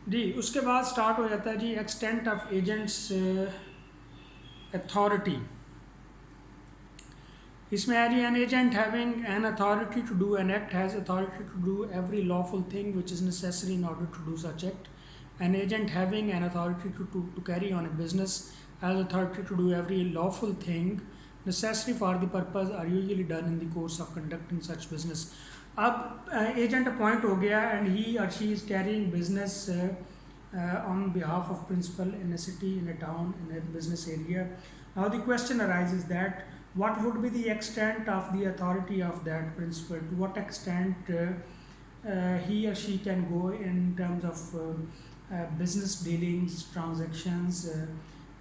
جی اس کے بعد سٹارٹ ہو جاتا ہے جی ایکسٹینٹ آف ایجنٹس اتھارٹی. اس میں ہے جی an agent having an authority to do an act has authority to do every lawful thing which is necessary in order to do such act. An agent having an authority to carry on a business has authority to do every lawful thing necessary for the purpose are usually done in the course of conducting such business. اب agent appoint ہو گیا and he اور she is carrying business on behalf of principal in a city, in a town, in a business area. Now the question arises that what would be the extent of the authority of that principal? To what extent he or she can go in terms of business dealings, transactions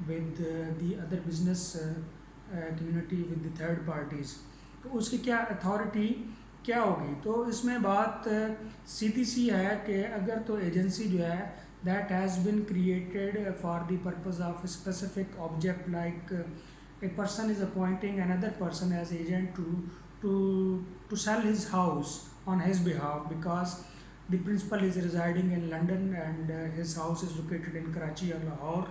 with the other business community, with the third parties. تو اس کی کیا authority کیا ہوگی؟ تو اس میں بات سیدھی سی ہے کہ اگر تو ایجنسی جو ہے that has been created for the purpose of a specific object, like a person is appointing another person as agent to sell his house on his behalf because the principal is residing in London and his house is located in Karachi or Lahore,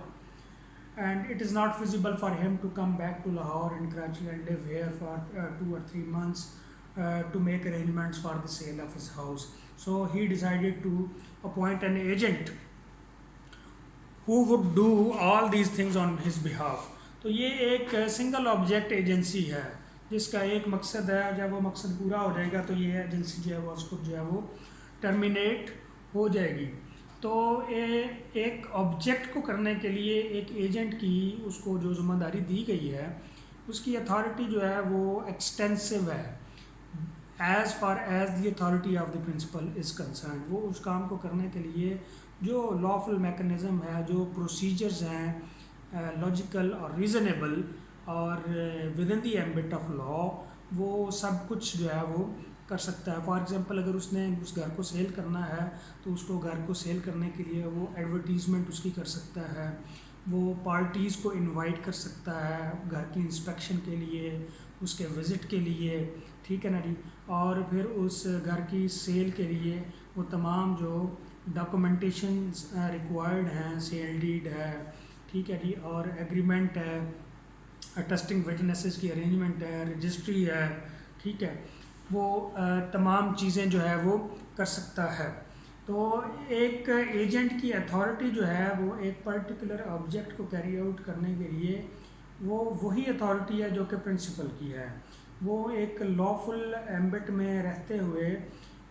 and it is not feasible for him to come back to Lahore and Karachi and live here for 2 or 3 months to make arrangements for the sale of his house. So he decided to appoint an agent who would do all these things on his behalf. تو یہ ایک single object agency ہے جس کا ایک مقصد ہے. جب وہ مقصد پورا ہو جائے گا تو یہ ایجنسی جو ہے وہ اس کو جو ہے وہ ٹرمینیٹ ہو جائے گی. تو ایک آبجیکٹ کو کرنے کے لیے ایک ایجنٹ کی اس کو جو ذمہ داری دی گئی ہے اس کی اتھارٹی جو ہے وہ ایکسٹینسو ہے as far as the authority of the principal is concerned. وہ اس کام کو کرنے کے لیے جو لافل میکنزم ہے, جو پروسیجرز ہیں لاجیکل اور ریزنیبل اور with in the ambit of law, وہ سب کچھ جو ہے وہ کر سکتا ہے. فار ایگزامپل اگر اس نے اس گھر کو سیل کرنا ہے تو اس کو گھر کو سیل کرنے کے لیے وہ ایڈورٹیزمنٹ اس کی کر سکتا ہے, وہ پارٹیز کو انوائٹ کر سکتا ہے گھر کی انسپیکشن کے لیے, اس کے وزٹ کے لیے, ٹھیک ہے نا جی. اور پھر اس گھر کی سیل کے لیے وہ تمام جو ڈاکومنٹیشنز ریکوائرڈ ہیں, سیل ڈیڈ ہے, ٹھیک ہے جی, اور ایگریمنٹ ہے, ٹسٹنگ وٹنسز کی ارینجمنٹ ہے, رجسٹری ہے, ٹھیک ہے, وہ تمام چیزیں جو ہے وہ کر سکتا ہے. تو ایک ایجنٹ کی اتھارٹی جو ہے وہ ایک پرٹیکولر آبجیکٹ کو کیری آؤٹ کرنے کے لیے وہ وہی اتھارٹی ہے جو کہ پرنسپل کی ہے. وہ ایک لافل ایمبٹ میں رہتے ہوئے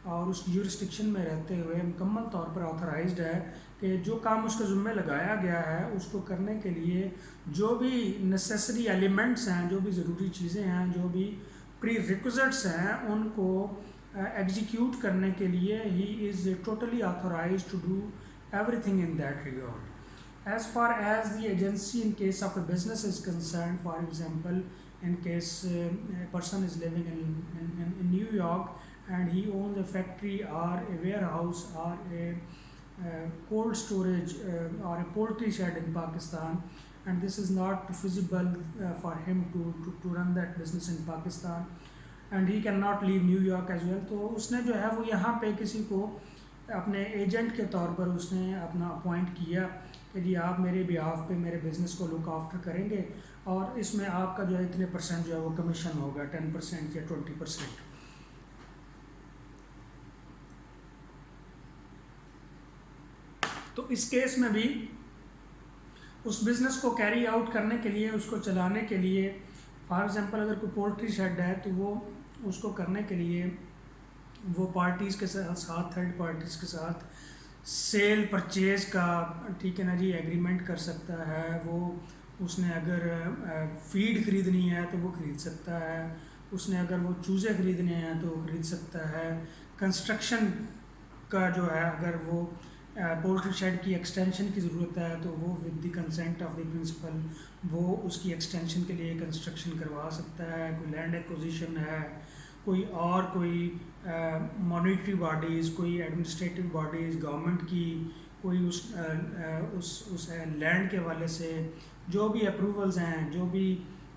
اور اس جیورسٹکشن میں رہتے ہوئے مکمل طور پر آتھرائزڈ ہے کہ جو کام اس کے ذمہ لگایا گیا ہے اس کو کرنے کے لیے جو بھی نیسیسری ایلیمنٹس ہیں, جو بھی ضروری چیزیں ہیں, جو بھی پری ریکوزٹس ہیں, ان کو ایگزیکیوٹ کرنے کے لیے he is totally authorised to do every thing in that regard. As far as the agency in case of a business is concerned, for example, in case a person is living in New York and he owns a factory or a warehouse or a cold storage or a poultry shed in Pakistan, and this is not feasible for him to run that business in Pakistan, and he cannot leave New York as well. تو اس نے جو ہے وہ یہاں پہ کسی کو اپنے ایجنٹ کے طور پر اس نے اپنا اپوائنٹ کیا کہ جی آپ میرے بیہاف پہ میرے بزنس کو لک آفٹر کریں گے اور اس میں آپ کا جو ہے اتنے پرسنٹ جو ہے وہ کمیشن ہوگا, 10% یا 20%. تو اس کیس میں بھی اس بزنس کو کیری آؤٹ کرنے کے لیے, اس کو چلانے کے لیے, فار ایگزامپل اگر کوئی پولٹری شیڈ ہے تو وہ اس کو کرنے کے لیے وہ پارٹیز کے ساتھ, تھرڈ پارٹیز کے ساتھ سیل پرچیز کا, ٹھیک ہے نا جی, ایگریمنٹ کر سکتا ہے. وہ اس نے اگر فیڈ خریدنی ہے تو وہ خرید سکتا ہے, اس نے اگر وہ چوزے خریدنے ہیں تو وہ خرید سکتا ہے. کنسٹرکشن کا جو ہے اگر وہ پولٹری شیڈ کی ایکسٹینشن کی ضرورت ہے تو وہ with the consent of the principal وہ اس کی ایکسٹینشن کے لیے کنسٹرکشن کروا سکتا ہے. کوئی لینڈ ایکوزیشن ہے, کوئی مانیٹری باڈیز, کوئی ایڈمنسٹریٹو باڈیز گورنمنٹ کی, کوئی اس لینڈ کے حوالے سے جو بھی اپروولز ہیں, جو بھی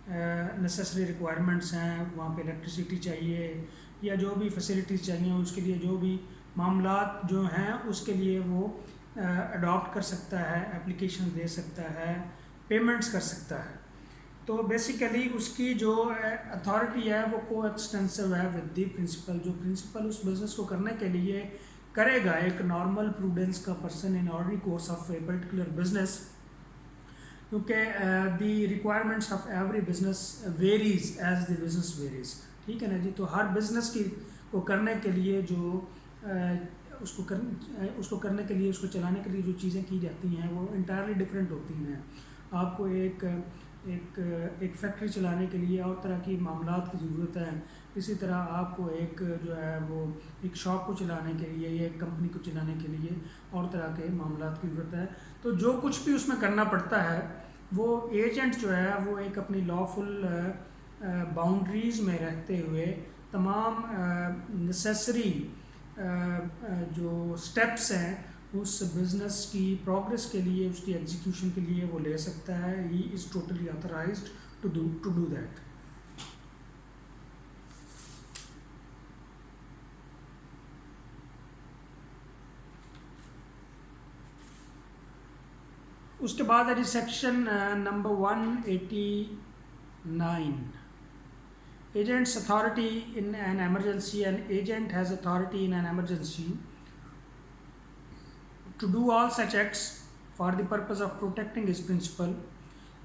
نیسیسری ریکوائرمنٹس ہیں, وہاں پہ الیکٹریسٹی چاہیے یا جو بھی فیسلٹیز چاہیے, اس کے لیے جو بھی معاملات جو ہیں اس کے لیے وہ اڈاپٹ کر سکتا ہے، اپلیکیشن دے سکتا ہے، پیمنٹس کر سکتا ہے. تو بیسیکلی اس کی جو اتھارٹی ہے وہ کو ایکسٹینسو ہے ود دی پرنسپل. جو پرنسپل اس بزنس کو کرنے کے لیے کرے گا ایک نارمل پروڈنس کا person in ordinary course of a particular business, کیونکہ the requirements of every business varies as the business varies. ٹھیک ہے نا جی. تو ہر بزنس کی کو کرنے کے لیے جو اس کو کرنے کے لیے، اس کو چلانے کے لیے جو چیزیں کی جاتی ہیں وہ انٹائرلی ڈفرینٹ ہوتی ہیں. آپ کو ایک فیکٹری چلانے کے لیے اور طرح کی معاملات کی ضرورت ہے. اسی طرح آپ کو ایک جو ہے وہ ایک شاپ کو چلانے کے لیے یا ایک کمپنی کو چلانے کے لیے اور طرح کے معاملات کی ضرورت ہے. تو جو کچھ بھی اس میں کرنا پڑتا ہے وہ ایجنٹ جو ہے وہ ایک اپنی لافل باؤنڈریز میں رہتے ہوئے تمام نیسیسری جو سٹیپس ہیں اس بزنس کی پروگرس کے لیے، اس کی ایگزیکیوشن کے لیے وہ لے سکتا ہے. He is totally authorised to do that. اس کے بعد ہے جی سیکشن نمبر 189. Agent's authority in an emergency. An agent has authority in an emergency to do all such acts for the purpose of protecting his principal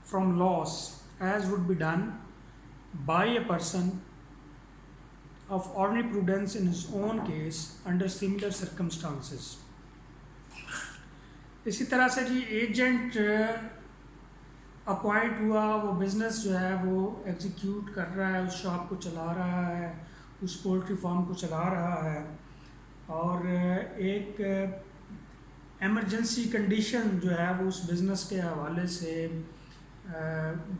from loss as would be done by a person of ordinary prudence in his own case under similar circumstances. اسی طرح سے جی agent appoint ہوا، وہ business جو ہے وہ execute کر رہا ہے، اس شاپ کو چلا رہا ہے، اس پولٹری فارم کو چلا رہا ہے، اور ایک ایمرجنسی کنڈیشن جو ہے وہ اس بزنس کے حوالے سے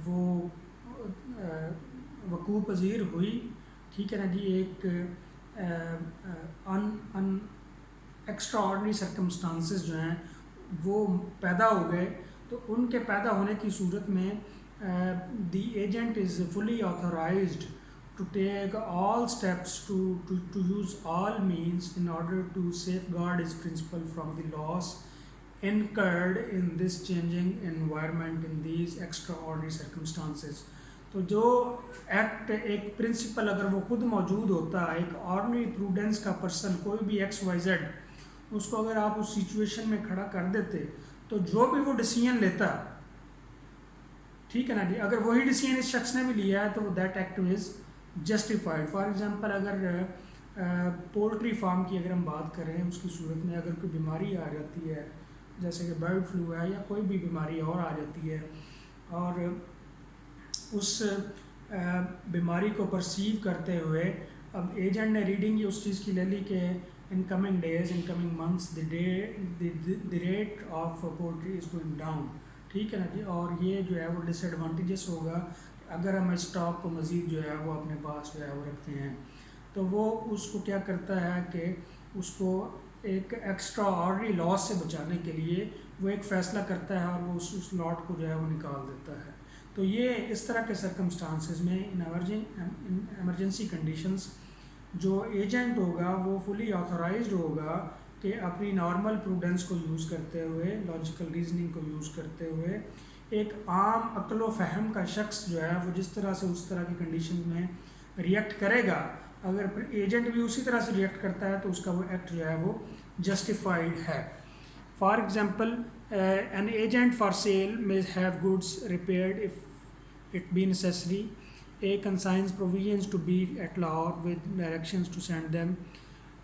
وہ وقوع پذیر ہوئی. ٹھیک ہے نا جی. ایک ایکسٹرا آرڈنری سرکمسٹانسز جو ہیں وہ پیدا ہو گئے. تو ان کے پیدا ہونے کی صورت میں the agent is fully authorized to take all steps to use all means in order to safeguard his principal from the loss incurred in this changing environment in these extraordinary circumstances. تو جو act ایک principal اگر وہ خود موجود ہوتا ہے، ایک آرڈنری پروڈنس کا پرسن کوئی بھی ایکس وائی زیڈ، اس کو اگر آپ اس سچویشن میں کھڑا کر دیتے تو جو بھی وہ ڈیسیژن لیتا، ٹھیک ہے نا جی، اگر وہی ڈیسیژن اس شخص نے بھی لیا ہے تو that act is justified. For example اگر پولٹری فارم کی اگر ہم بات کریں، اس کی صورت میں اگر کوئی بیماری آ جاتی ہے جیسے کہ برڈ فلو ہے یا کوئی بھی بیماری اور آ جاتی ہے، اور اس بیماری کو پرسیو کرتے ہوئے اب ایجنٹ نے ریڈنگ اس چیز کی لے لی کہ in coming days, in coming months, the rate of poultry is going down. ٹھیک ہے نا جی. اور یہ جو ہے وہ ڈس ایڈوانٹیجز ہوگا اگر ہم اسٹاک کو مزید جو ہے وہ اپنے پاس جو ہے وہ رکھتے ہیں. تو وہ اس کو کیا کرتا ہے کہ اس کو ایک ایکسٹرا آرڈنری لاس سے بچانے کے لیے وہ ایک فیصلہ کرتا ہے اور وہ اس لاٹ کو جو ہے وہ نکال دیتا ہے. تو یہ اس طرح کے سرکمسٹانسز میں ان ایمرجنسی کنڈیشنز جو ایجنٹ ہوگا وہ فلی آتھورائزڈ ہوگا کہ اپنی نارمل پروڈنس کو یوز کرتے ہوئے، لاجیکل ریزننگ کو یوز کرتے ہوئے، ایک عام عقل و فہم کا شخص جو ہے وہ جس طرح سے اس طرح کی کنڈیشن میں ریئیکٹ کرے گا، اگر ایجنٹ بھی اسی طرح سے ریئیکٹ کرتا ہے تو اس کا وہ ایکٹ جو ہے وہ جسٹیفائڈ ہے. For example an agent for sale may have goods repaired if it be necessary. A consigns provisions to be at Lahore with directions to send them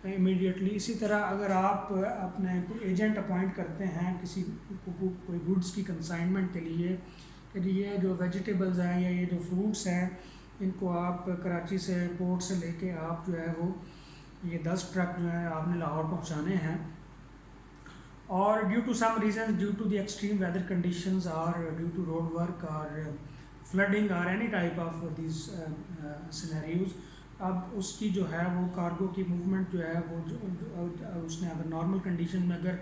immediately. اسی طرح اگر آپ اپنے ایجنٹ اپوائنٹ کرتے ہیں کسی کوئی گڈس کی کنسائنمنٹ کے لیے کہ یہ جو ویجیٹیبلز ہیں یا یہ جو فروٹس ہیں ان کو آپ کراچی سے پورٹ سے لے کے آپ جو ہے وہ یہ 10 ٹرک جو ہیں آپ نے لاہور پہنچانے ہیں، اور due to some reasons, due to the extreme weather conditions اور ڈیو ٹو روڈ ورک اور فلڈنگ اور any type of these scenarios, اب اس کی جو ہے وہ کارگو کی موومنٹ جو ہے وہ اس نے اگر نارمل کنڈیشن میں اگر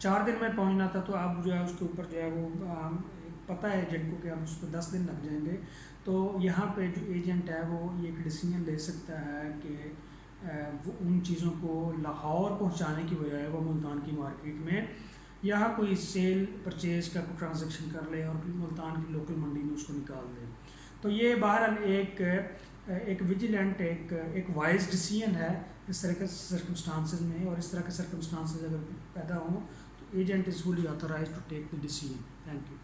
4 دن میں پہنچنا تھا تو اب جو ہے اس کے اوپر جو ہے وہ پتہ ہے ایجنٹ کو کہ اب اس کو 10 دن لگ جائیں گے. تو یہاں پہ جو ایجنٹ ہے وہ یہ ایک ڈیسیژن لے سکتا ہے کہ وہ ان چیزوں کو لاہور پہنچانے کی بجائے وہ ملتان کی مارکیٹ میں یہاں کوئی سیل پرچیز کا کوئی ٹرانزیکشن کر لے اور ملتان کی لوکل منڈی میں اس کو نکال دے. تو یہ بہرحال ایک ویجیلنٹ ایک وائز ڈیسیژن ہے اس طرح کے سرکمسٹانسز میں, اور اس طرح کے سرکمسٹانسز اگر پیدا ہوں تو agent is fully authorize to take the decision. Thank you.